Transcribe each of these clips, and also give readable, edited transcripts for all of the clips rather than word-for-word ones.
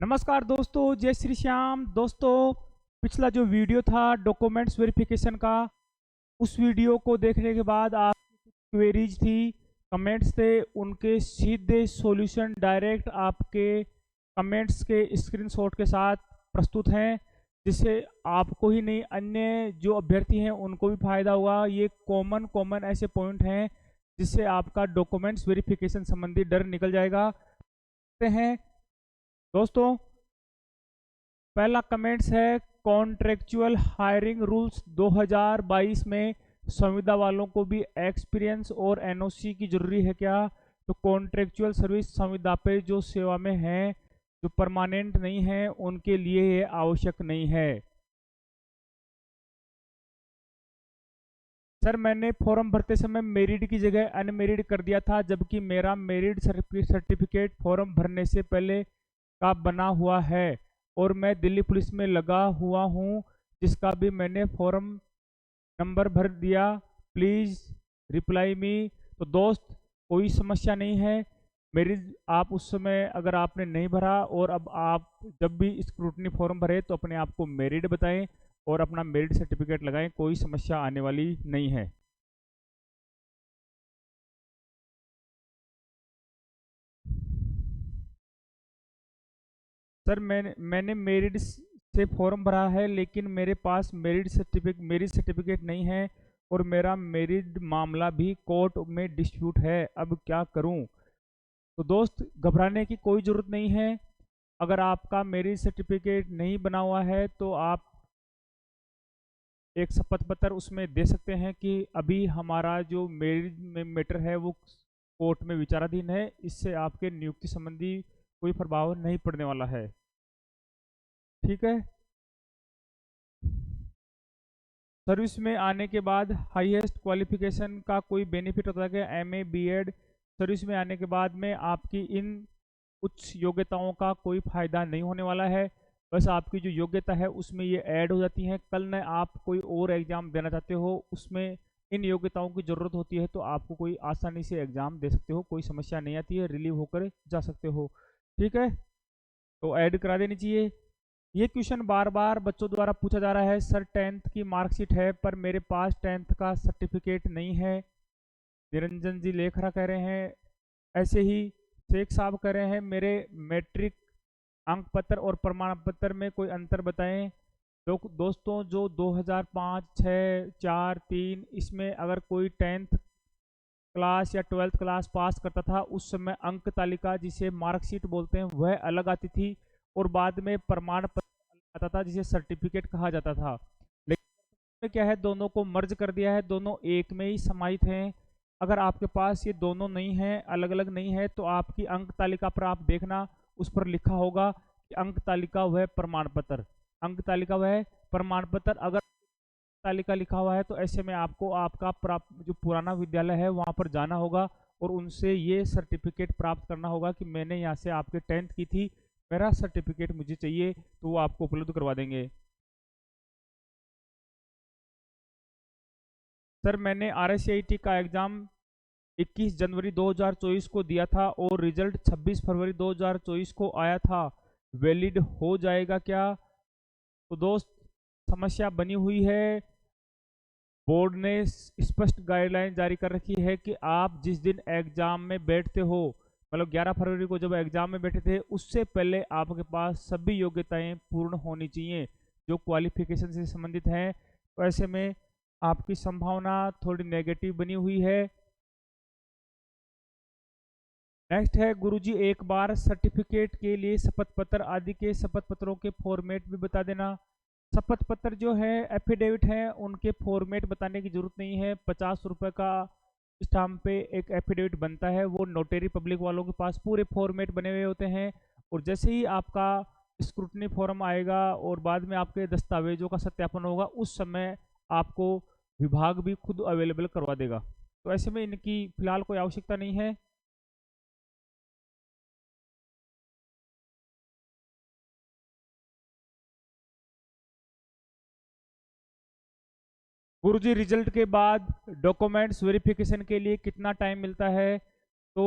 नमस्कार दोस्तों, जय श्री श्याम। दोस्तों, पिछला जो वीडियो था डॉक्यूमेंट्स वेरिफिकेशन का, उस वीडियो को देखने के बाद आप क्वेरीज थी, कमेंट्स थे, उनके सीधे सॉल्यूशन डायरेक्ट आपके कमेंट्स के स्क्रीनशॉट के साथ प्रस्तुत हैं, जिससे आपको ही नहीं अन्य जो अभ्यर्थी हैं उनको भी फायदा होगा। ये कॉमन ऐसे पॉइंट हैं जिससे आपका डॉक्यूमेंट्स वेरिफिकेशन संबंधी डर निकल जाएगा। हैं दोस्तों, पहला कमेंट्स है, कॉन्ट्रेक्चुअल हायरिंग रूल्स 2022 में संविदा वालों को भी एक्सपीरियंस और एनओसी की जरूरी है क्या? तो कॉन्ट्रेक्चुअल सर्विस संविदा पे जो सेवा में हैं, जो परमानेंट नहीं है, उनके लिए ये आवश्यक नहीं है। सर, मैंने फॉर्म भरते समय मेरिट की जगह अनमेरिड कर दिया था, जबकि मेरा मेरिट सर्टिफिकेट फॉर्म भरने से पहले का बना हुआ है और मैं दिल्ली पुलिस में लगा हुआ हूँ, जिसका भी मैंने फॉर्म नंबर भर दिया। Please reply me. तो दोस्त, कोई समस्या नहीं है। मेरी आप उस समय अगर आपने नहीं भरा और अब आप जब भी स्क्रूटनी फॉर्म भरे तो अपने आप को मेरिट बताएं और अपना मेरिट सर्टिफिकेट लगाएं, कोई समस्या आने वाली नहीं है। सर, मैंने मेरिट से फॉर्म भरा है, लेकिन मेरे पास मेरिट सर्टिफिकेट नहीं है और मेरा मेरिट मामला भी कोर्ट में डिस्प्यूट है। अब क्या करूं? तो दोस्त, घबराने की कोई ज़रूरत नहीं है। अगर आपका मेरिट सर्टिफिकेट नहीं बना हुआ है तो आप एक शपथ पत्र उसमें दे सकते हैं कि अभी हमारा जो मेरिट में मैटर है वो कोर्ट में विचाराधीन है। इससे आपके नियुक्ति संबंधी कोई प्रभाव नहीं पड़ने वाला है। ठीक है। सर्विस में आने के बाद हाईएस्ट क्वालिफिकेशन का कोई बेनिफिट होता है कि एमए बीएड? सर्विस में आने के बाद में आपकी इन उच्च योग्यताओं का कोई फायदा नहीं होने वाला है। बस आपकी जो योग्यता है उसमें ये ऐड हो जाती हैं। कल न आप कोई और एग्ज़ाम देना चाहते हो, उसमें इन योग्यताओं की ज़रूरत होती है, तो आपको कोई आसानी से एग्ज़ाम दे सकते हो, कोई समस्या नहीं आती है, रिलीव होकर जा सकते हो। ठीक है, तो ऐड करा देनी चाहिए। ये क्वेश्चन बार बार बच्चों द्वारा पूछा जा रहा है, सर 10th की मार्कशीट है पर मेरे पास 10th का सर्टिफिकेट नहीं है। निरंजन जी लेखरा कह रहे हैं। ऐसे ही शेख साहब कह रहे हैं, मेरे मैट्रिक अंक पत्र और प्रमाण पत्र में कोई अंतर बताएं। दोस्तों, जो 2005, 6, 4, 3 इसमें अगर कोई 10th क्लास या 12th क्लास पास करता था, उस समय अंक तालिका जिसे मार्कशीट बोलते हैं वह अलग आती थी और बाद में प्रमाण पत्र आता था जिसे सर्टिफिकेट कहा जाता था। लेकिन क्या है, दोनों को मर्ज कर दिया है, दोनों एक में ही समाहित हैं। अगर आपके पास ये दोनों नहीं है, अलग अलग नहीं है, तो आपकी अंक तालिका पर आप देखना, उस पर लिखा होगा कि अंक तालिका वह प्रमाण पत्र, अंक तालिका वह प्रमाण पत्र। अगर तालिका लिखा हुआ है तो ऐसे में आपको आपका प्राप्त जो पुराना विद्यालय है वहाँ पर जाना होगा और उनसे ये सर्टिफिकेट प्राप्त करना होगा कि मैंने यहाँ से आपके 10th की थी, मेरा सर्टिफिकेट मुझे चाहिए, तो वो आपको उपलब्ध करवा देंगे। सर, मैंने RSCIT का एग्ज़ाम 21 जनवरी 2024 को दिया था और रिजल्ट 26 फरवरी 2024 को आया था, वैलिड हो जाएगा क्या? तो दोस्त, समस्या बनी हुई है। बोर्ड ने स्पष्ट गाइडलाइन जारी कर रखी है कि आप जिस दिन एग्जाम में बैठते हो, मतलब 11 फरवरी को जब एग्जाम में बैठे थे, उससे पहले आपके पास सभी योग्यताएं पूर्ण होनी चाहिए जो क्वालिफिकेशन से संबंधित हैं। तो ऐसे में आपकी संभावना थोड़ी नेगेटिव बनी हुई है। नेक्स्ट है, गुरुजी एक बार सर्टिफिकेट के लिए शपथ पत्र आदि के शपथ पत्रों के फॉर्मेट भी बता देना। शपथ पत्र जो है एफिडेविट है, उनके फॉर्मेट बताने की जरूरत नहीं है। 50 रुपये का स्टाम्प पे एक एफिडेविट बनता है, वो नोटरी पब्लिक वालों के पास पूरे फॉर्मेट बने हुए होते हैं। और जैसे ही आपका स्क्रूटनी फॉर्म आएगा और बाद में आपके दस्तावेजों का सत्यापन होगा, उस समय आपको विभाग भी खुद अवेलेबल करवा देगा। तो ऐसे में इनकी फिलहाल कोई आवश्यकता नहीं है। गुरुजी, रिजल्ट के बाद डॉक्यूमेंट्स वेरिफिकेशन के लिए कितना टाइम मिलता है? तो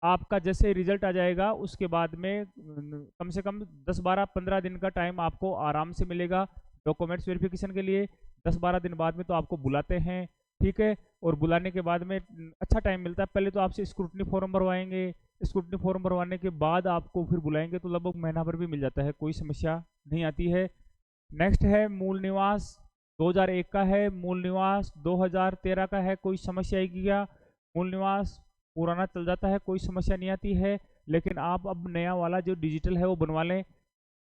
आपका जैसे रिजल्ट आ जाएगा उसके बाद में कम से कम 10-12-15 दिन का टाइम आपको आराम से मिलेगा डॉक्यूमेंट्स वेरिफिकेशन के लिए। 10-12 दिन बाद में तो आपको बुलाते हैं, ठीक है। और बुलाने के बाद में अच्छा टाइम मिलता है। पहले तो आपसे स्क्रूटनी फॉर्म भरवाएंगे, स्क्रूटनी फॉर्म भरवाने के बाद आपको फिर बुलाएंगे, तो लगभग महीना भर भी मिल जाता है, कोई समस्या नहीं आती है। नेक्स्ट है मूल निवास 2001 का है, मूल निवास 2013 का है, कोई समस्या आएगी क्या? मूल निवास पुराना चल जाता है, कोई समस्या नहीं आती है। लेकिन आप अब नया वाला जो डिजिटल है वो बनवा लें,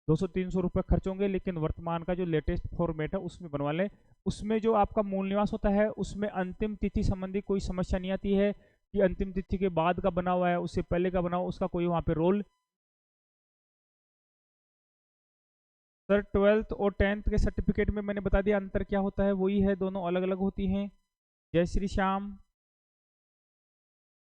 200-300 रुपये खर्च होंगे, लेकिन वर्तमान का जो लेटेस्ट फॉर्मेट है उसमें बनवा लें। उसमें जो आपका मूल निवास होता है उसमें अंतिम तिथि संबंधी कोई समस्या नहीं आती है कि अंतिम तिथि के बाद का बना हुआ है उससे पहले का बना हुआ, उसका कोई वहाँ पे रोल। सर 12th और 10th के सर्टिफिकेट में मैंने बता दिया अंतर क्या होता है, वही है, दोनों अलग अलग होती हैं। जय श्री श्याम।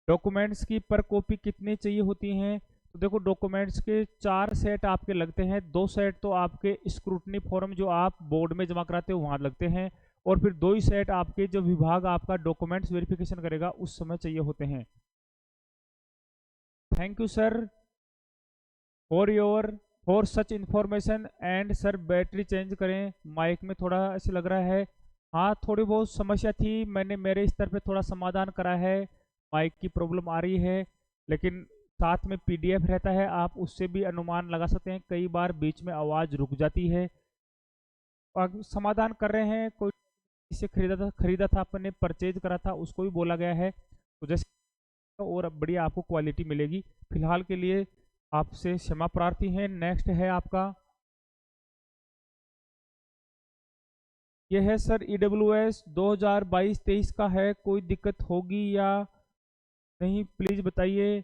डॉक्यूमेंट्स की पर कॉपी कितनी चाहिए होती हैं? तो देखो डॉक्यूमेंट्स के 4 सेट आपके लगते हैं। 2 सेट तो आपके स्क्रूटनी फॉर्म जो आप बोर्ड में जमा कराते हो वहाँ लगते हैं, और फिर 2 ही सेट आपके जो विभाग आपका डॉक्यूमेंट्स वेरिफिकेशन करेगा उस समय चाहिए होते हैं। Thank you sir for such information and sir battery change करें, माइक में थोड़ा ऐसे लग रहा है। हाँ थोड़ी बहुत समस्या थी, मैंने मेरे स्तर पे थोड़ा समाधान करा है, माइक की प्रॉब्लम आ रही है, लेकिन साथ में पीडीएफ रहता है, आप उससे भी अनुमान लगा सकते हैं, कई बार बीच में आवाज़ रुक जाती है। और समाधान कर रहे हैं। कोई इसे खरीदा था अपने परचेज करा था, उसको भी बोला गया है, तो जैसे और बढ़िया आपको क्वालिटी मिलेगी। फिलहाल के लिए आपसे क्षमा प्रार्थी हैं। नेक्स्ट है आपका, यह है सर EWS 2022-23 का है, कोई दिक्कत होगी या नहीं प्लीज़ बताइए।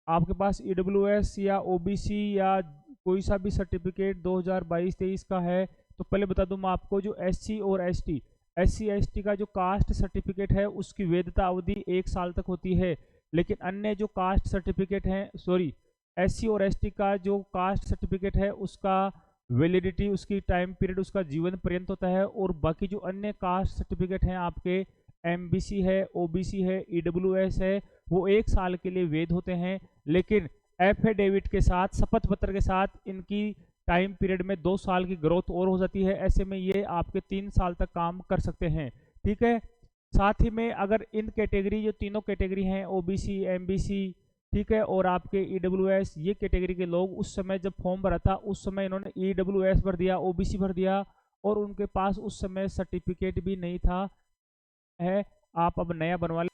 आपके पास EWS या OBC या कोई सा भी सर्टिफिकेट 2022-23 का है तो पहले बता दूं मैं आपको, जो SC और ST का जो कास्ट सर्टिफिकेट है उसकी वैधता अवधि 1 साल तक होती है, लेकिन अन्य जो कास्ट सर्टिफिकेट हैं, सॉरी, SC और ST का जो कास्ट सर्टिफिकेट है उसका वैलिडिटी, उसकी टाइम पीरियड उसका जीवन पर्यंत होता है, और बाकी जो अन्य कास्ट सर्टिफिकेट हैं आपके MBC है, OBC है, EWS है, वो 1 साल के लिए वैध होते हैं, लेकिन एफिडेविट के साथ, शपथ पत्र के साथ इनकी टाइम पीरियड में 2 साल की ग्रोथ और हो जाती है। ऐसे में ये आपके 3 साल तक काम कर सकते हैं, ठीक है। साथ ही में अगर इन कैटेगरी, जो तीनों कैटेगरी हैं OBC, MBC, ठीक है, और आपके EWS, ये कैटेगरी के लोग उस समय जब फॉर्म भरा था उस समय इन्होंने EWS भर दिया, OBC भर दिया, और उनके पास उस समय सर्टिफिकेट भी नहीं था है, आप अब नया बनवा ले,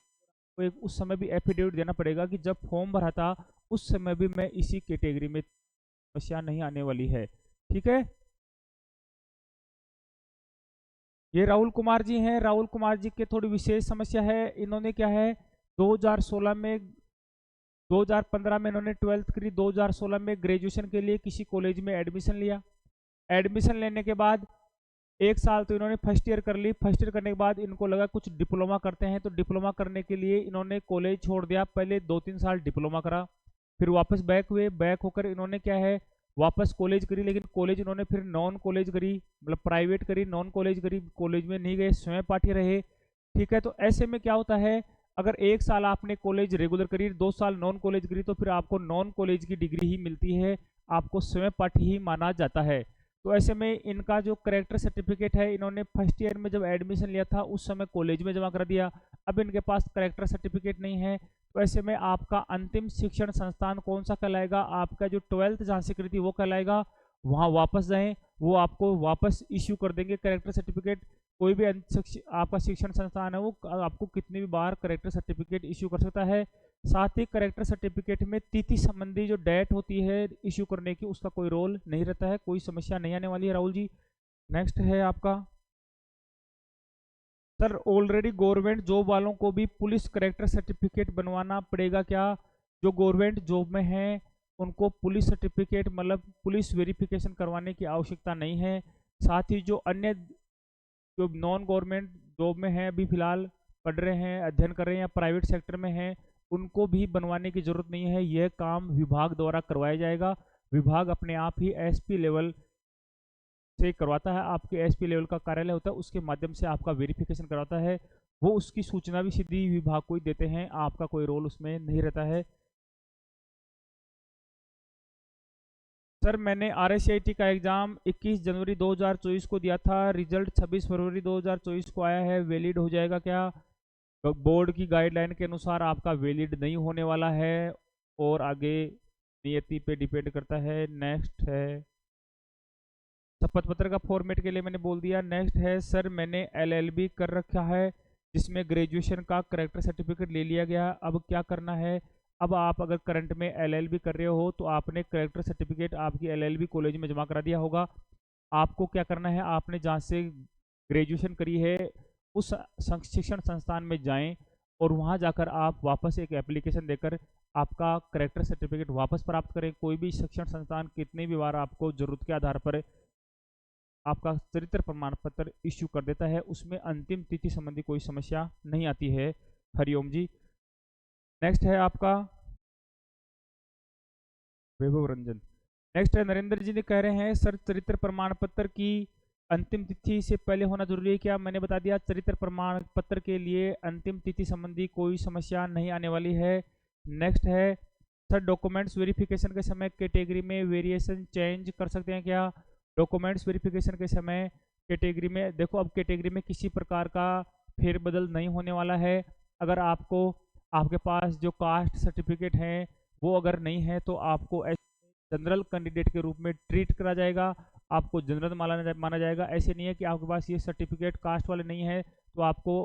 तो एक उस समय भी एफिडेविट देना पड़ेगा कि जब फॉर्म भरा था उस समय भी मैं इसी कैटेगरी में, समस्या नहीं आने वाली है, ठीक है। ये राहुल कुमार जी हैं, राहुल कुमार जी के थोड़ी विशेष समस्या है, इन्होंने क्या है 2016 में 2015 में इन्होंने 12th करी, 2016 में ग्रेजुएशन के लिए किसी कॉलेज में एडमिशन लिया। एडमिशन लेने के बाद 1 साल तो इन्होंने फर्स्ट ईयर कर ली, फर्स्ट ईयर करने के बाद इनको लगा कुछ डिप्लोमा करते हैं, तो डिप्लोमा करने के लिए इन्होंने कॉलेज छोड़ दिया, पहले 2-3 साल डिप्लोमा करा, फिर वापस बैक हुए, बैक होकर इन्होंने क्या है वापस कॉलेज करी, लेकिन कॉलेज इन्होंने फिर नॉन कॉलेज करी, मतलब प्राइवेट करी, नॉन कॉलेज करी, कॉलेज में नहीं गए, स्वयं पाठी रहे, ठीक है। तो ऐसे में क्या होता है, अगर 1 साल आपने कॉलेज रेगुलर करी, 2 साल नॉन कॉलेज करी, तो फिर आपको नॉन कॉलेज की डिग्री ही मिलती है, आपको स्वयं पाठी ही माना जाता है। तो ऐसे में इनका जो करेक्टर सर्टिफिकेट है, इन्होंने फर्स्ट ईयर में जब एडमिशन लिया था उस समय कॉलेज में जमा कर दिया, अब इनके पास करेक्टर सर्टिफिकेट नहीं है, तो ऐसे में आपका अंतिम शिक्षण संस्थान कौन सा कहलाएगा, आपका जो 12th जहाँ से करी थी वो कहलाएगा, वहाँ वापस जाएं, वो आपको वापस इश्यू कर देंगे करेक्टर सर्टिफिकेट। कोई भी आपका शिक्षण संस्थान है वो आपको कितनी भी बार करेक्टर सर्टिफिकेट इश्यू कर सकता है। साथ ही करेक्टर सर्टिफिकेट में तिथि संबंधी जो डेट होती है इश्यू करने की, उसका कोई रोल नहीं रहता है, कोई समस्या नहीं आने वाली है राहुल जी। नेक्स्ट है आपका, सर ऑलरेडी गवर्नमेंट जॉब वालों को भी पुलिस करेक्टर सर्टिफिकेट बनवाना पड़ेगा क्या? जो गवर्नमेंट जॉब में हैं उनको पुलिस सर्टिफिकेट, मतलब पुलिस वेरिफिकेशन करवाने की आवश्यकता नहीं है। साथ ही जो अन्य जो नॉन गवर्नमेंट जॉब में हैं, अभी फिलहाल पढ़ रहे हैं, अध्ययन कर रहे हैं या प्राइवेट सेक्टर में हैं, उनको भी बनवाने की ज़रूरत नहीं है, यह काम विभाग द्वारा करवाया जाएगा। विभाग अपने आप ही SP लेवल से करवाता है, आपके SP लेवल का कार्यालय होता है, उसके माध्यम से आपका वेरिफिकेशन करवाता है, वो उसकी सूचना भी सीधी विभाग को ही देते हैं, आपका कोई रोल उसमें नहीं रहता है। सर मैंने RSCIT का एग्ज़ाम 21 जनवरी 2024 को दिया था, रिजल्ट 26 फरवरी 2024 को आया है, वैलिड हो जाएगा क्या? बोर्ड की गाइडलाइन के अनुसार आपका वैलिड नहीं होने वाला है और आगे नियति पे डिपेंड करता है। नेक्स्ट है, शपथ पत्र का फॉर्मेट के लिए मैंने बोल दिया। नेक्स्ट है सर मैंने LLB कर रखा है जिसमें ग्रेजुएशन का करेक्टर सर्टिफिकेट ले लिया गया, अब क्या करना है? अब आप अगर करंट में LLB कर रहे हो तो आपने करेक्टर सर्टिफिकेट आपकी LLB कॉलेज में जमा करा दिया होगा। आपको क्या करना है, आपने जहाँ से ग्रेजुएशन करी है उस शिक्षण संस्थान में जाएं और वहाँ जाकर आप वापस एक एप्लीकेशन देकर आपका करेक्टर सर्टिफिकेट वापस प्राप्त करें। कोई भी शिक्षण संस्थान कितनी भी बार आपको जरूरत के आधार पर आपका चरित्र प्रमाण पत्र इश्यू कर देता है, उसमें अंतिम तिथि संबंधी कोई समस्या नहीं आती है। हरिओम जी। नेक्स्ट है आपका वैभव रंजन। नेक्स्ट है नरेंद्र जी ने कह रहे हैं सर चरित्र प्रमाण पत्र की अंतिम तिथि से पहले होना जरूरी है क्या? मैंने बता दिया चरित्र प्रमाण पत्र के लिए अंतिम तिथि संबंधी कोई समस्या नहीं आने वाली है। नेक्स्ट है सर डॉक्यूमेंट्स वेरिफिकेशन के समय कैटेगरी में वेरिएशन चेंज कर सकते हैं क्या? डॉक्यूमेंट्स वेरिफिकेशन के समय कैटेगरी में देखो, अब कैटेगरी में किसी प्रकार का फेरबदल नहीं होने वाला है। अगर आपको आपके पास जो कास्ट सर्टिफिकेट है वो अगर नहीं है तो आपको जनरल कैंडिडेट के रूप में ट्रीट करा जाएगा, आपको जनरल माना जाएगा। ऐसे नहीं है कि आपके पास ये सर्टिफिकेट कास्ट वाले नहीं है तो आपको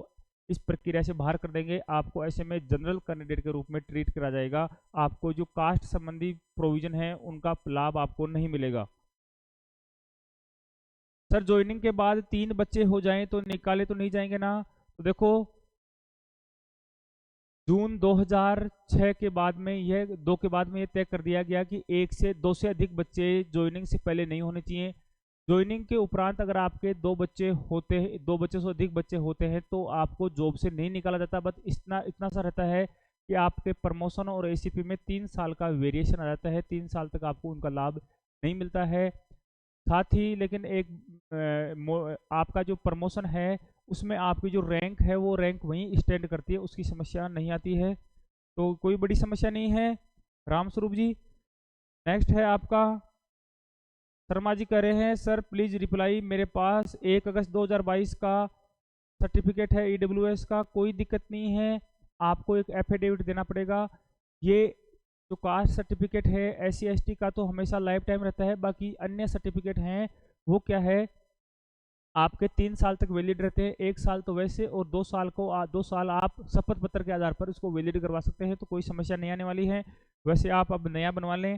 इस प्रक्रिया से बाहर कर देंगे, आपको ऐसे में जनरल कैंडिडेट के रूप में ट्रीट करा जाएगा। आपको जो कास्ट संबंधी प्रोविजन है उनका लाभ आपको नहीं मिलेगा। सर ज्वाइनिंग के बाद 3 बच्चे हो जाएं तो निकाले तो नहीं जाएंगे ना? तो देखो जून 2006 के बाद में यह 2 के बाद में यह तय कर दिया गया कि 1 से 2 से अधिक बच्चे ज्वाइनिंग से पहले नहीं होने चाहिए। ज्वाइनिंग के उपरांत अगर आपके 2 बच्चे होते हैं, 2 बच्चे से अधिक बच्चे होते हैं तो आपको जॉब से नहीं निकाला जाता। बस इतना सा रहता है कि आपके प्रमोशन और ACP में 3 साल का वेरिएशन आ जाता है, 3 साल तक आपको उनका लाभ नहीं मिलता है। साथ ही लेकिन आपका जो प्रमोशन है उसमें आपकी जो रैंक है वो रैंक वहीं स्टैंड करती है, उसकी समस्या नहीं आती है, तो कोई बड़ी समस्या नहीं है। रामस्वरूप जी। नेक्स्ट है आपका शर्मा जी कह रहे हैं सर प्लीज़ रिप्लाई, मेरे पास 1 अगस्त 2022 का सर्टिफिकेट है EWS का, कोई दिक्कत नहीं है, आपको एक एफिडेविट देना पड़ेगा। ये जो कास्ट सर्टिफिकेट है SC ST का तो हमेशा लाइफ टाइम रहता है, बाकी अन्य सर्टिफिकेट हैं वो क्या है आपके 3 साल तक वैलिड रहते हैं, 1 साल तो वैसे और 2 साल आप शपथ पत्र के आधार पर उसको वैलिड करवा सकते हैं, तो कोई समस्या नहीं आने वाली है। वैसे आप अब नया बनवा लें।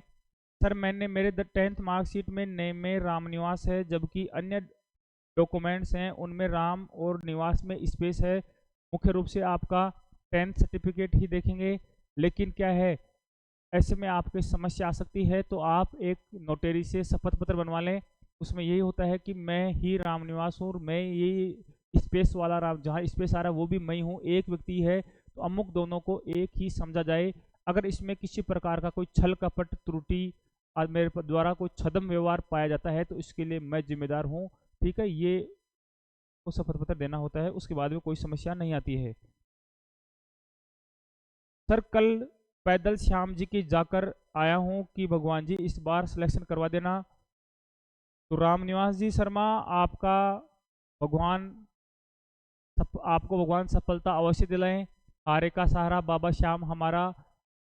सर मैंने मेरे 10th मार्कशीट में नेम में राम निवास है जबकि अन्य डॉक्यूमेंट्स हैं उनमें राम और निवास में स्पेस है। मुख्य रूप से आपका 10th सर्टिफिकेट ही देखेंगे, लेकिन क्या है ऐसे में आपकी समस्या आ सकती है तो आप एक नोटरी से शपथ पत्र बनवा लें। उसमें यही होता है कि मैं ही राम निवास हूँ, मैं यही स्पेस वाला राम, जहाँ स्पेस आ रहा है वो भी मैं हूँ, एक व्यक्ति है, तो अमुक दोनों को एक ही समझा जाए। अगर इसमें किसी प्रकार का कोई छल कपट त्रुटि और मेरे द्वारा कोई छद्म व्यवहार पाया जाता है तो इसके लिए मैं जिम्मेदार हूँ। ठीक है, ये को शपथ पत्र देना होता है, उसके बाद में कोई समस्या नहीं आती है। सर कल पैदल श्याम जी की जाकर आया हूँ कि भगवान जी इस बार सिलेक्शन करवा देना। तो रामनिवास जी शर्मा आपको भगवान सफलता अवश्य दिलाएं। हारे का सहारा बाबा श्याम हमारा,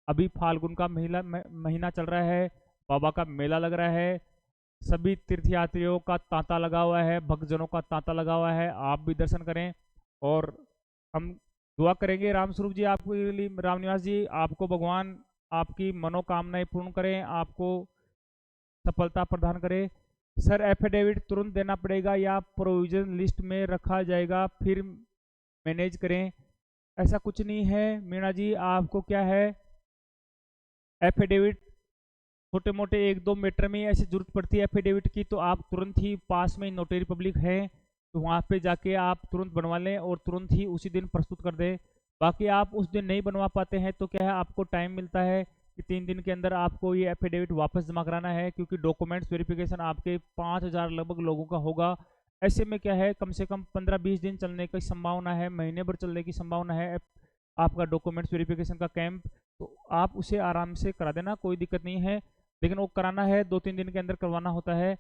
अभी फाल्गुन का महीना चल रहा है, बाबा का मेला लग रहा है, सभी तीर्थयात्रियों का तांता लगा हुआ है, भक्तजनों का तांता लगा हुआ है, आप भी दर्शन करें और हम दुआ करेंगे रामस्वरूप जी आपके लिए। रामनिवास जी आपको भगवान आपकी मनोकामनाएं पूर्ण करें, आपको सफलता प्रदान करें। सर एफिडेविट तुरंत देना पड़ेगा या प्रोविजन लिस्ट में रखा जाएगा फिर मैनेज करें? ऐसा कुछ नहीं है मीणा जी, आपको क्या है एफिडेविट छोटे मोटे 1-2 मैटर में ऐसी जरूरत पड़ती है एफिडेविट की तो आप तुरंत ही पास में नोटरी पब्लिक है तो वहाँ पे जाके आप तुरंत बनवा लें और तुरंत ही उसी दिन प्रस्तुत कर दें। बाकी आप उस दिन नहीं बनवा पाते हैं तो क्या है आपको टाइम मिलता है कि 3 दिन के अंदर आपको ये एफिडेविट वापस जमा कराना है, क्योंकि डॉक्यूमेंट्स वेरिफिकेशन आपके 5000 लगभग लोगों का होगा। ऐसे में क्या है कम से कम 15-20 दिन चलने की संभावना है, महीने भर चलने की संभावना है आपका डॉक्यूमेंट्स वेरिफिकेशन का कैंप, तो आप उसे आराम से करा देना, कोई दिक्कत नहीं है। लेकिन वो कराना है, 2-3 दिन के अंदर करवाना होता है।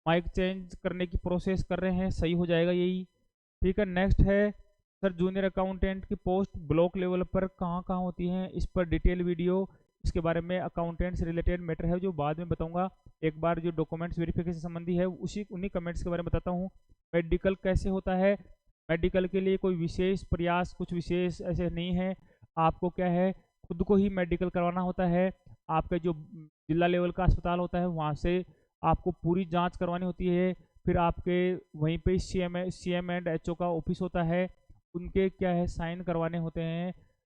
माइक चेंज करने की प्रोसेस कर रहे हैं, सही हो जाएगा यही। ठीक है, नेक्स्ट है सर जूनियर अकाउंटेंट की पोस्ट ब्लॉक लेवल पर कहाँ कहाँ होती हैं, इस पर डिटेल वीडियो, इसके बारे में अकाउंटेंट से रिलेटेड मैटर है जो बाद में बताऊंगा। एक बार जो डॉक्यूमेंट्स वेरिफिकेशन संबंधी है उन्हीं कमेंट्स के बारे में बताता हूँ। मेडिकल कैसे होता है, मेडिकल के लिए कोई विशेष प्रयास, कुछ विशेष ऐसे नहीं है। आपको क्या है, खुद को ही मेडिकल करवाना होता है। आपका जो जिला लेवल का अस्पताल होता है वहाँ से आपको पूरी जांच करवानी होती है। फिर आपके वहीं पे CM एंड HO का ऑफिस होता है, उनके क्या है साइन करवाने होते हैं।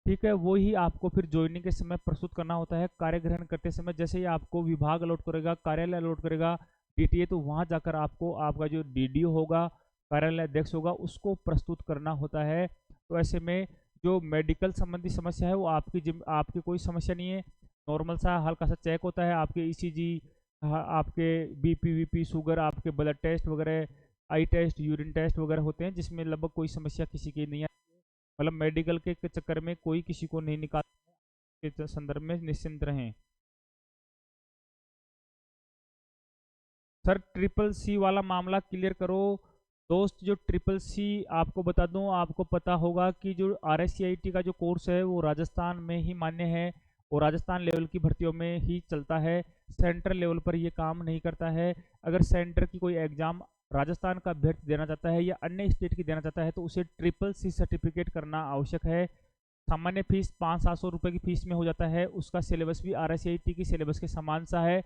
ठीक है, वो ही आपको फिर ज्वाइनिंग के समय प्रस्तुत करना होता है। कार्य ग्रहण करते समय जैसे ही आपको विभाग अलॉट करेगा, कार्यालय अलॉट करेगा DTA, तो वहाँ जाकर आपको आपका जो DDO होगा, कार्यालय अध्यक्ष होगा, उसको प्रस्तुत करना होता है। तो ऐसे में जो मेडिकल संबंधी समस्या है वो आपकी कोई समस्या नहीं है। नॉर्मल सा हल्का सा चेक होता है, आपके ECG, आपके BP शुगर, आपके ब्लड टेस्ट वगैरह, आई टेस्ट, यूरिन टेस्ट वगैरह होते हैं, जिसमें लगभग कोई समस्या किसी की नहीं आती है। मतलब मेडिकल के चक्कर में कोई किसी को नहीं निकाल के संदर्भ में निश्चिंत रहें। सर CCC वाला मामला क्लियर करो। दोस्त, जो CCC आपको बता दूं, आपको पता होगा कि जो RSCIT का जो कोर्स है वो राजस्थान में ही मान्य है और राजस्थान लेवल की भर्तियों में ही चलता है। सेंट्रल लेवल पर ये काम नहीं करता है। अगर सेंटर की कोई एग्जाम राजस्थान का अभ्यर्थी देना चाहता है या अन्य स्टेट की देना चाहता है तो उसे CCC सर्टिफिकेट करना आवश्यक है। सामान्य फीस 500-700 रुपये की फीस में हो जाता है। उसका सिलेबस भी RSCIT की सिलेबस के समान सा है।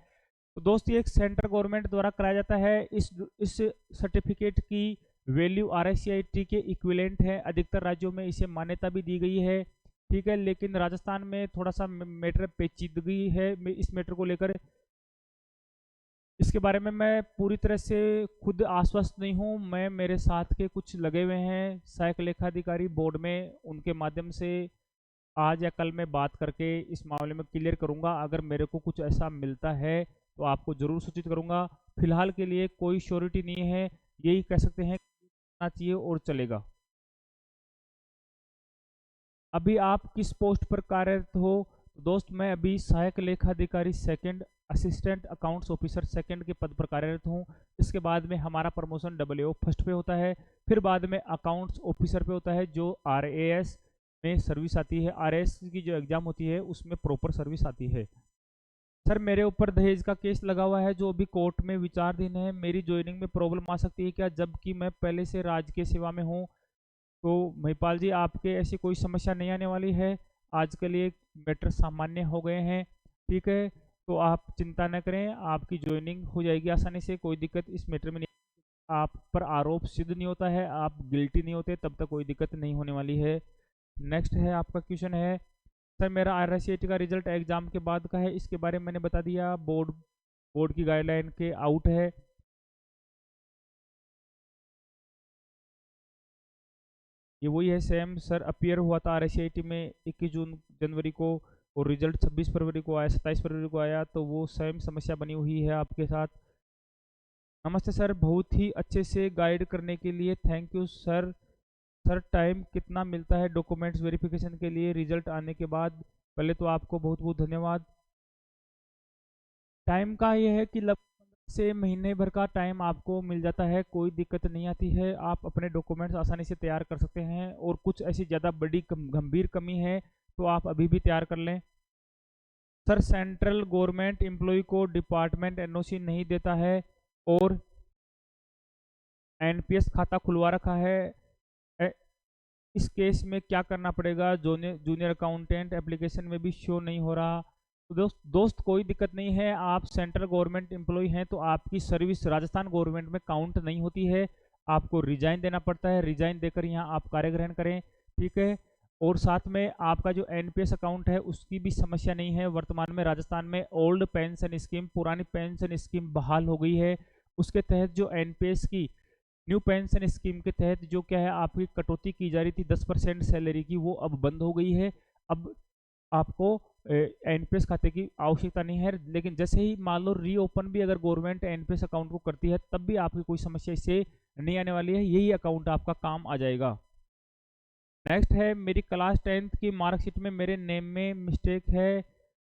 तो दोस्त, ये एक सेंट्रल गवर्नमेंट द्वारा कराया जाता है। इस सर्टिफिकेट की वैल्यू RSCIT के इक्विवेलेंट है। अधिकतर राज्यों में इसे मान्यता भी दी गई है। ठीक है, लेकिन राजस्थान में थोड़ा सा मैटर पेचीदगी है इस मैटर को लेकर। इसके बारे में मैं पूरी तरह से खुद आश्वस्त नहीं हूँ। मैं, मेरे साथ के कुछ लगे हुए हैं सहायक लेखाधिकारी बोर्ड में, उनके माध्यम से आज या कल मैं बात करके इस मामले में क्लियर करूंगा। अगर मेरे को कुछ ऐसा मिलता है तो आपको जरूर सूचित करूंगा। फिलहाल के लिए कोई श्योरिटी नहीं है, यही कह सकते हैं करना चाहिए और चलेगा। अभी आप किस पोस्ट पर कार्यरत हो? तो दोस्त, मैं अभी सहायक लेखाधिकारी second, assistant accounts officer second के पद पर कार्यरत हूँ। इसके बाद में हमारा प्रमोशन WO फर्स्ट पे होता है, फिर बाद में अकाउंट्स ऑफिसर पे होता है जो RAS में सर्विस आती है। RAS की जो एग्जाम होती है उसमें प्रॉपर सर्विस आती है। सर, मेरे ऊपर दहेज का केस लगा हुआ है जो अभी कोर्ट में विचाराधीन है। मेरी ज्वाइनिंग में प्रॉब्लम आ सकती है क्या, जबकि मैं पहले से राजकीय सेवा में हूँ? तो महिपाल जी, आपके ऐसी कोई समस्या नहीं आने वाली है। आज के लिए मैटर सामान्य हो गए हैं। ठीक है, तो आप चिंता न करें, आपकी ज्वाइनिंग हो जाएगी आसानी से, कोई दिक्कत इस मैटर में नहीं। आप पर आरोप सिद्ध नहीं होता है, आप गिल्टी नहीं होते, तब तक कोई दिक्कत नहीं होने वाली है। नेक्स्ट है आपका क्वेश्चन है सर, मेरा RSCIT का रिजल्ट एग्जाम के बाद का है, इसके बारे में मैंने बता दिया। बोर्ड की गाइडलाइन के आउट है। ये वही है सेम सर, अपियर हुआ था RSCIT में 21 जनवरी को और रिजल्ट 26 फरवरी को आया, 27 फरवरी को आया, तो वो सेम समस्या बनी हुई है आपके साथ। नमस्ते सर, बहुत ही अच्छे से गाइड करने के लिए thank you sir. Sir, time कितना मिलता है डॉक्यूमेंट्स वेरिफिकेशन के लिए रिजल्ट आने के बाद? पहले तो आपको बहुत बहुत धन्यवाद। टाइम का ये है कि लगभग से महीने भर का टाइम आपको मिल जाता है, कोई दिक्कत नहीं आती है। आप अपने डॉक्यूमेंट्स आसानी से तैयार कर सकते हैं और कुछ ऐसी ज़्यादा बड़ी गंभीर कमी है तो आप अभी भी तैयार कर लें। सर, सेंट्रल गवर्नमेंट एम्प्लॉय को डिपार्टमेंट NOC नहीं देता है और NPS खाता खुलवा रखा है। ए- इस केस में क्या करना पड़ेगा? जूनियर अकाउंटेंट एप्लीकेशन में भी शो नहीं हो रहा। तो दोस्त, कोई दिक्कत नहीं है। आप सेंट्रल गवर्नमेंट एम्प्लॉय हैं तो आपकी सर्विस राजस्थान गवर्नमेंट में काउंट नहीं होती है। आपको रिजाइन देना पड़ता है, रिजाइन देकर यहाँ आप कार्य ग्रहण करें। ठीक है, और साथ में आपका जो NPS अकाउंट है उसकी भी समस्या नहीं है। वर्तमान में राजस्थान में ओल्ड पेंशन स्कीम, पुरानी पेंशन स्कीम बहाल हो गई है। उसके तहत जो NPS की न्यू पेंशन स्कीम के तहत जो क्या है आपकी कटौती की जा रही थी 10% सैलरी की, वो अब बंद हो गई है। अब आपको NPS खाते की आवश्यकता नहीं है। लेकिन जैसे ही मान लो रीओपन भी अगर गवर्नमेंट NPS अकाउंट को करती है तब भी आपकी कोई समस्या इससे नहीं आने वाली है, यही अकाउंट आपका काम आ जाएगा। नेक्स्ट है, मेरी क्लास 10th की मार्कशीट में मेरे नेम में मिस्टेक है,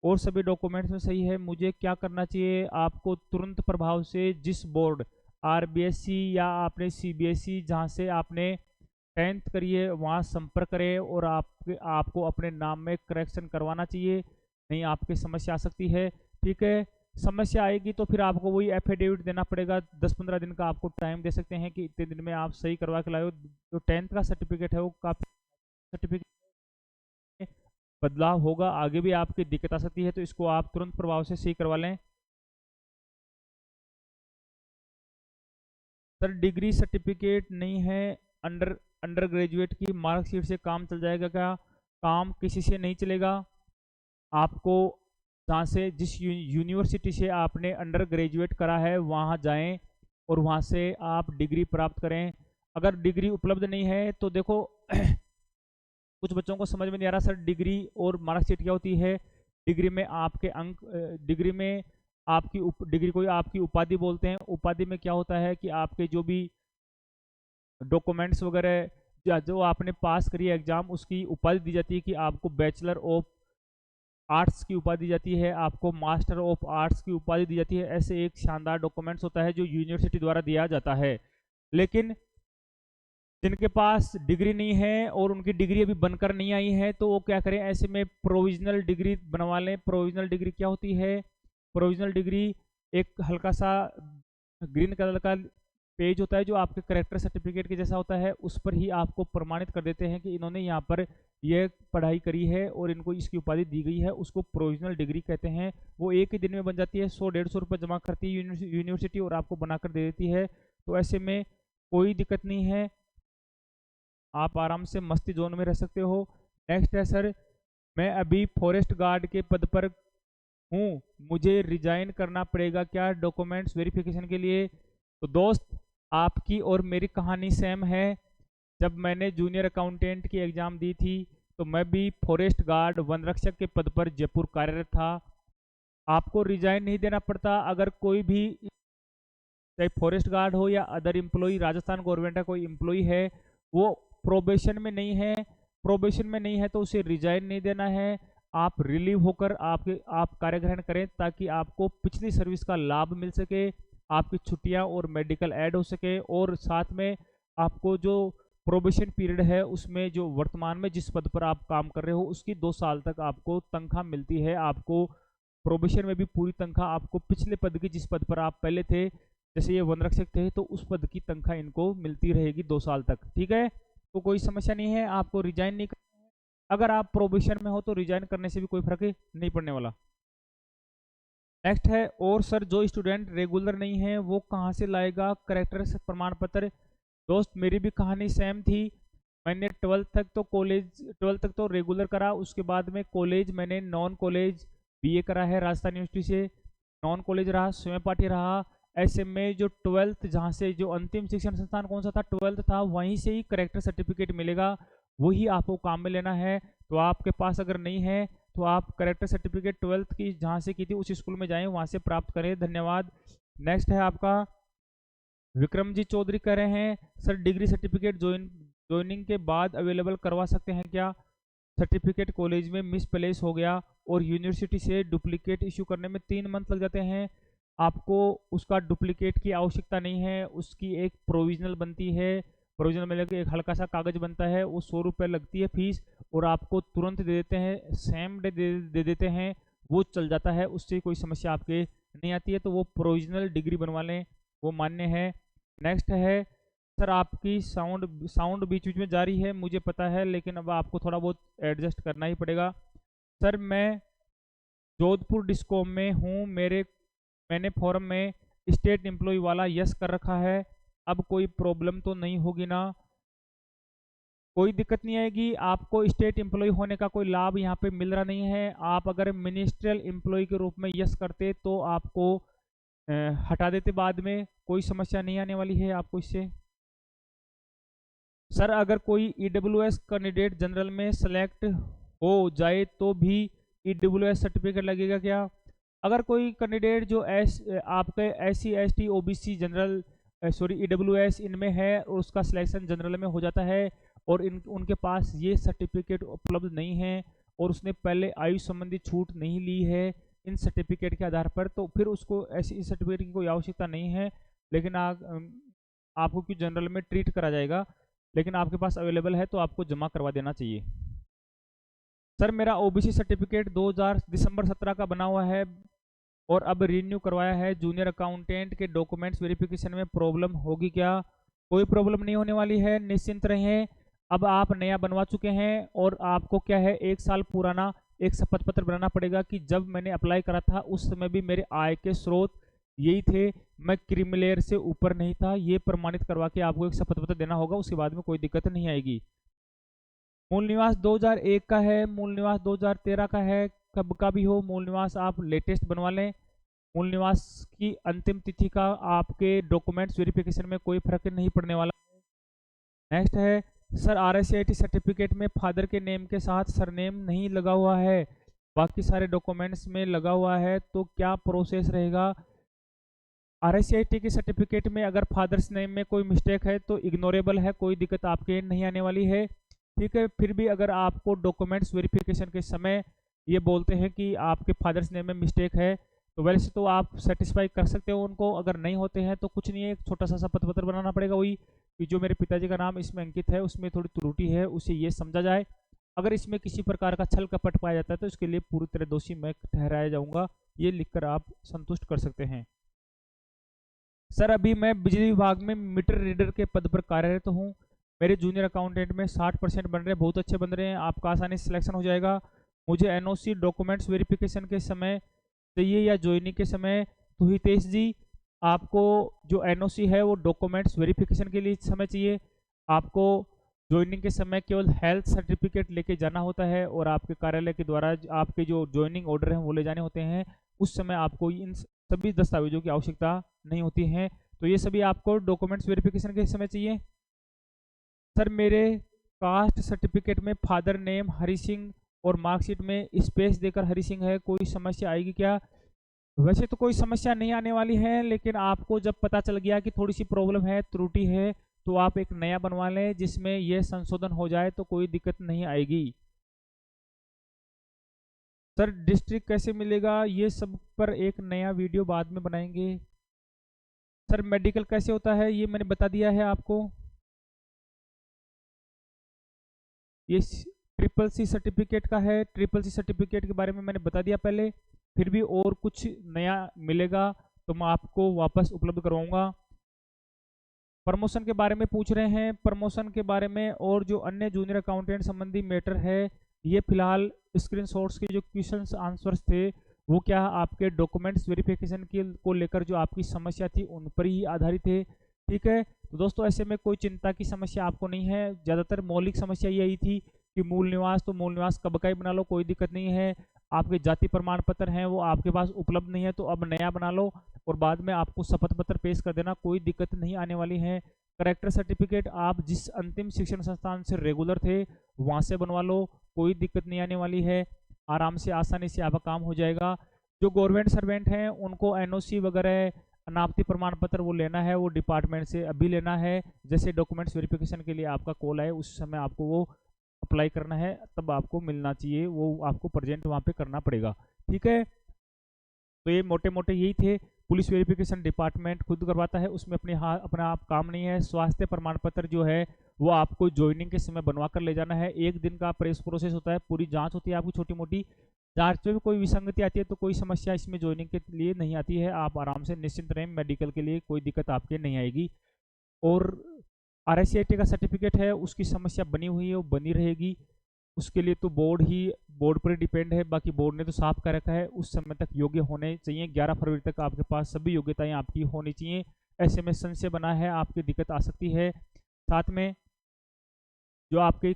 और सभी डॉक्यूमेंट्स में सही है, मुझे क्या करना चाहिए? आपको तुरंत प्रभाव से जिस बोर्ड आरबीएससी या आपने सीबीएसई जहाँ से आपने 10th करी है वहाँ संपर्क करें और आपको अपने नाम में करेक्शन करवाना चाहिए, नहीं आपकी समस्या आ सकती है। ठीक है, समस्या आएगी तो फिर आपको वही एफिडेविट देना पड़ेगा, 10-15 दिन का आपको टाइम दे सकते हैं कि इतने दिन में आप सही करवा के लाओ। जो 10th का सर्टिफिकेट है वो काफी सर्टिफिकेट बदलाव होगा, आगे भी आपकी दिक्कत आ सकती है, तो इसको आप तुरंत प्रभाव से सही करवा लें। सर डिग्री सर्टिफिकेट नहीं है, अंडर ग्रेजुएट की मार्कशीट से काम चल जाएगा क्या? काम किसी से नहीं चलेगा। आपको जहाँ से जिस यूनिवर्सिटी से आपने अंडर ग्रेजुएट करा है वहाँ जाएं और वहाँ से आप डिग्री प्राप्त करें। अगर डिग्री उपलब्ध नहीं है तो देखो कुछ बच्चों को समझ में नहीं आ रहा सर डिग्री और मार्कशीट क्या होती है। डिग्री में आपके अंक, डिग्री में आपकी डिग्री को आपकी उपाधि बोलते हैं। उपाधि में क्या होता है कि आपके जो भी डॉक्यूमेंट्स वगैरह जो आपने पास करी है एग्जाम, उसकी उपाधि दी जाती है कि आपको बैचलर ऑफ आर्ट्स की उपाधि दी जाती है, आपको मास्टर ऑफ आर्ट्स की उपाधि दी जाती है। ऐसे एक शानदार डॉक्यूमेंट्स होता है जो यूनिवर्सिटी द्वारा दिया जाता है। लेकिन जिनके पास डिग्री नहीं है और उनकी डिग्री अभी बनकर नहीं आई है तो वो क्या करें, ऐसे में प्रोविजनल डिग्री बनवा लें। प्रोविजनल डिग्री क्या होती है? प्रोविजनल डिग्री एक हल्का सा ग्रीन कलर का पेज होता है जो आपके करेक्टर सर्टिफिकेट के जैसा होता है, उस पर ही आपको प्रमाणित कर देते हैं कि इन्होंने यहाँ पर यह पढ़ाई करी है और इनको इसकी उपाधि दी गई है, उसको प्रोविजनल डिग्री कहते हैं। वो एक ही दिन में बन जाती है, 100-150 रुपये जमा करती है यूनिवर्सिटी और आपको बनाकर दे देती है। तो ऐसे में कोई दिक्कत नहीं है, आप आराम से मस्ती जोन में रह सकते हो। नेक्स्ट है सर, मैं अभी फॉरेस्ट गार्ड के पद पर हूँ, मुझे रिजाइन करना पड़ेगा क्या डॉक्यूमेंट्स वेरिफिकेशन के लिए? तो दोस्त आपकी और मेरी कहानी सेम है। जब मैंने जूनियर अकाउंटेंट की एग्ज़ाम दी थी तो मैं भी फॉरेस्ट गार्ड वन रक्षक के पद पर जयपुर कार्यरत था। आपको रिजाइन नहीं देना पड़ता। अगर कोई भी चाहे फॉरेस्ट गार्ड हो या अदर एम्प्लॉय, राजस्थान गवर्नमेंट का कोई एम्प्लॉय है, वो प्रोबेशन में नहीं है, प्रोबेशन में नहीं है तो उसे रिजाइन नहीं देना है। आप रिलीव होकर आप कार्य ग्रहण करें ताकि आपको पिछली सर्विस का लाभ मिल सके, आपकी छुट्टियां और मेडिकल ऐड हो सके, और साथ में आपको जो प्रोबेशन पीरियड है उसमें जो वर्तमान में जिस पद पर आप काम कर रहे हो उसकी 2 साल तक आपको तनख्वाह मिलती है। आपको प्रोबेशन में भी पूरी तनख्वाह आपको पिछले पद की, जिस पद पर आप पहले थे, जैसे ये वन रक्षक थे तो उस पद की तनख्वाह इनको मिलती रहेगी 2 साल तक। ठीक है, तो कोई समस्या नहीं है, आपको रिजाइन नहीं करना है। अगर आप प्रोबेशन में हो तो रिजाइन करने से भी कोई फर्क नहीं पड़ने वाला। नेक्स्ट है, और सर जो स्टूडेंट रेगुलर नहीं है वो कहाँ से लाएगा करेक्टर प्रमाण पत्र? दोस्त मेरी भी कहानी सेम थी। मैंने 12th तक तो रेगुलर करा, उसके बाद में कॉलेज मैंने नॉन कॉलेज बीए करा है राजस्थान यूनिवर्सिटी से। नॉन कॉलेज रहा, स्वयं पाठी रहा। ऐसे में जो 12th जहाँ से जो अंतिम शिक्षण संस्थान कौन सा था, 12th था, वहीं से ही करेक्टर सर्टिफिकेट मिलेगा, वही आपको काम में लेना है। तो आपके पास अगर नहीं है तो आप करेक्टर सर्टिफिकेट 12th की जहाँ से की थी उस स्कूल में जाएं, वहाँ से प्राप्त करें। धन्यवाद। नेक्स्ट है आपका विक्रम जी चौधरी कह रहे हैं, सर डिग्री सर्टिफिकेट ज्वाइनिंग के बाद अवेलेबल करवा सकते हैं क्या? सर्टिफिकेट कॉलेज में मिस प्लेस हो गया और यूनिवर्सिटी से डुप्लीकेट इशू करने में 3 मंथ लग जाते हैं। आपको उसका डुप्लीकेट की आवश्यकता नहीं है, उसकी एक प्रोविजनल बनती है। प्रोविजनल में लगे एक हल्का सा कागज बनता है, वो 100 रुपये लगती है फीस, और आपको तुरंत दे देते हैं, सेम डे दे देते हैं, वो चल जाता है, उससे कोई समस्या आपके नहीं आती है। तो वो प्रोविजनल डिग्री बनवा लें, वो मान्य है। नेक्स्ट है सर, आपकी साउंड बीच बीच में जारी है मुझे पता है, लेकिन अब आपको थोड़ा बहुत एडजस्ट करना ही पड़ेगा। सर मैं जोधपुर डिस्कॉम में हूँ, मैंने फॉर्म में स्टेट एम्प्लॉय वाला यस कर रखा है, अब कोई प्रॉब्लम तो नहीं होगी ना? कोई दिक्कत नहीं आएगी। आपको स्टेट एम्प्लॉय होने का कोई लाभ यहाँ पे मिल रहा नहीं है। आप अगर मिनिस्ट्रियल एम्प्लॉय के रूप में यस करते तो आपको हटा देते बाद में, कोई समस्या नहीं आने वाली है आपको इससे। सर अगर कोई ईडब्ल्यूएस कैंडिडेट जनरल में सेलेक्ट हो जाए तो भी ईडब्ल्यूएस सर्टिफिकेट लगेगा क्या? अगर कोई कैंडिडेट जो आपके SC ST OBC general EWS इनमें है और उसका सिलेक्शन जनरल में हो जाता है और उनके पास ये सर्टिफिकेट उपलब्ध नहीं है और उसने पहले आयु संबंधी छूट नहीं ली है इन सर्टिफिकेट के आधार पर, तो फिर उसको ऐसी इस सर्टिफिकेट की कोई आवश्यकता नहीं है। लेकिन आपको क्यों जनरल में ट्रीट करा जाएगा, लेकिन आपके पास अवेलेबल है तो आपको जमा करवा देना चाहिए। सर मेरा ओबीसी सर्टिफिकेट 2000 दिसंबर 17 का बना हुआ है और अब रीन्यू करवाया है। जूनियर अकाउंटेंट के डॉक्यूमेंट्स वेरिफिकेशन में प्रॉब्लम होगी क्या? कोई प्रॉब्लम नहीं होने वाली है, निश्चिंत रहें। अब आप नया बनवा चुके हैं और आपको क्या है, 1 साल पुराना एक शपथ पत्र बनाना पड़ेगा कि जब मैंने अप्लाई करा था उस समय भी मेरे आय के स्रोत यही थे, मैं क्रीमिलेयर से ऊपर नहीं था। ये प्रमाणित करवा के आपको एक शपथ पत्र देना होगा, उसके बाद में कोई दिक्कत नहीं आएगी। मूल निवास 2001 का है, मूल निवास 2013 का है, कब का भी हो मूल निवास आप लेटेस्ट बनवा लें। मूल निवास की अंतिम तिथि का आपके डॉक्यूमेंट्स वेरिफिकेशन में कोई फर्क नहीं पड़ने वाला। नेक्स्ट है सर, RSCIT सर्टिफिकेट में फादर के नेम के साथ सरनेम नहीं लगा हुआ है, बाकी सारे डॉक्यूमेंट्स में लगा हुआ है, तो क्या प्रोसेस रहेगा? RSCIT के सर्टिफिकेट में अगर फादर्स नेम में कोई मिस्टेक है तो इग्नोरेबल है, कोई दिक्कत आपके नहीं आने वाली है। ठीक है, फिर भी अगर आपको डॉक्यूमेंट्स वेरिफिकेशन के समय ये बोलते हैं कि आपके फादर्स नेम में मिस्टेक है, तो वैसे तो आप सेटिस्फाई कर सकते हो उनको। अगर नहीं होते हैं तो कुछ नहीं है, एक छोटा सा शपथ पत्र बनाना पड़ेगा, वही कि जो मेरे पिताजी का नाम इसमें अंकित है उसमें थोड़ी त्रुटि है, उसे ये समझा जाए। अगर इसमें किसी प्रकार का छल कपट पाया जाता है तो इसके लिए पूरी तरह दोषी मैं ठहराया जाऊंगा, ये लिखकर आप संतुष्ट कर सकते हैं। सर अभी मैं बिजली विभाग में मीटर रीडर के पद पर कार्यरत हूँ, मेरे जूनियर अकाउंटेंट में 60% बन रहे हैं, बहुत अच्छे बन रहे हैं, आपका आसानी से सिलेक्शन हो जाएगा। मुझे NOC डॉक्यूमेंट्स वेरिफिकेशन के समय चाहिए या ज्वाइनिंग के समय? तो हितेश जी, आपको जो NOC है वो डॉक्यूमेंट्स वेरिफिकेशन के लिए समय चाहिए, आपको ज्वाइनिंग के समय केवल हेल्थ सर्टिफिकेट लेके जाना होता है और आपके कार्यालय के द्वारा आपके जो ज्वाइनिंग ऑर्डर हैं वो ले जाने होते हैं। उस समय आपको इन सभी दस्तावेजों की आवश्यकता नहीं होती है, तो ये सभी आपको डॉक्यूमेंट्स वेरिफिकेशन के समय चाहिए। सर मेरे कास्ट सर्टिफिकेट में फादर नेम हरि सिंह और मार्कशीट में स्पेस देकर हरि सिंह है, कोई समस्या आएगी क्या? वैसे तो कोई समस्या नहीं आने वाली है, लेकिन आपको जब पता चल गया कि थोड़ी सी प्रॉब्लम है, त्रुटि है, तो आप एक नया बनवा लें जिसमें यह संशोधन हो जाए, तो कोई दिक्कत नहीं आएगी। सर डिस्ट्रिक्ट कैसे मिलेगा, ये सब पर एक नया वीडियो बाद में बनाएंगे। सर मेडिकल कैसे होता है ये मैंने बता दिया है आपको। ये CCC सर्टिफिकेट का है, CCC सर्टिफिकेट के बारे में मैंने बता दिया पहले, फिर भी और कुछ नया मिलेगा तो मैं आपको वापस उपलब्ध करवाऊंगा। प्रमोशन के बारे में पूछ रहे हैं, प्रमोशन के बारे में और जो अन्य जूनियर अकाउंटेंट संबंधी मैटर है, ये फिलहाल स्क्रीनशॉट्स के जो क्वेश्चंस आंसर्स थे वो क्या आपके डॉक्यूमेंट्स वेरिफिकेशन के को लेकर जो आपकी समस्या थी उन पर ही आधारित थे। ठीक है, तो दोस्तों ऐसे में कोई चिंता की समस्या आपको नहीं है, ज़्यादातर मौलिक समस्या यही थी कि मूल निवास, तो मूल निवास कब का ही बना लो, कोई दिक्कत नहीं है। आपके जाति प्रमाण पत्र हैं वो आपके पास उपलब्ध नहीं है तो अब नया बना लो और बाद में आपको शपथ पत्र पेश कर देना, कोई दिक्कत नहीं आने वाली है। करेक्टर सर्टिफिकेट आप जिस अंतिम शिक्षण संस्थान से रेगुलर थे वहाँ से बनवा लो, कोई दिक्कत नहीं आने वाली है, आराम से आसानी से आपका काम हो जाएगा। जो गवर्नमेंट सर्वेंट हैं उनको NOC वगैरह अनापत्ति प्रमाण पत्र वो लेना है, वो डिपार्टमेंट से अभी लेना है, जैसे डॉक्यूमेंट्स वेरिफिकेशन के लिए आपका कॉल आए उस समय आपको वो अप्लाई करना है, तब आपको मिलना चाहिए, वो आपको प्रेजेंट वहाँ पे करना पड़ेगा। ठीक है, तो ये मोटे मोटे यही थे। पुलिस वेरिफिकेशन डिपार्टमेंट खुद करवाता है, उसमें अपना आप काम नहीं है। स्वास्थ्य प्रमाण पत्र जो है वो आपको ज्वाइनिंग के समय बनवा कर ले जाना है, 1 दिन का प्रोसेस होता है, पूरी जांच होती है आपकी, छोटी मोटी जांच में भी कोई विसंगति आती है तो कोई समस्या इसमें ज्वाइनिंग के लिए नहीं आती है, आप आराम से निश्चिंत रहें, मेडिकल के लिए कोई दिक्कत आपके नहीं आएगी। और RSCIT का सर्टिफिकेट है उसकी समस्या बनी हुई है, वो बनी रहेगी, उसके लिए तो बोर्ड पर डिपेंड है, बाकी बोर्ड ने तो साफ कर रखा है उस समय तक योग्य होने चाहिए, 11 फरवरी तक आपके पास सभी योग्यताएं आपकी होनी चाहिए। ऐसे में संशय बना है आपकी दिक्कत आ सकती है। साथ में जो आपके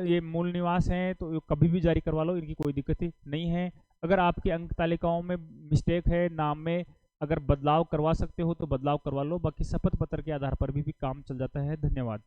ये मूल निवास हैं तो कभी भी जारी करवा लो, इनकी कोई दिक्कत नहीं है। अगर आपके अंक तालिकाओं में मिस्टेक है, नाम में अगर बदलाव करवा सकते हो तो बदलाव करवा लो, बाकी शपथ पत्र के आधार पर भी काम चल जाता है। धन्यवाद।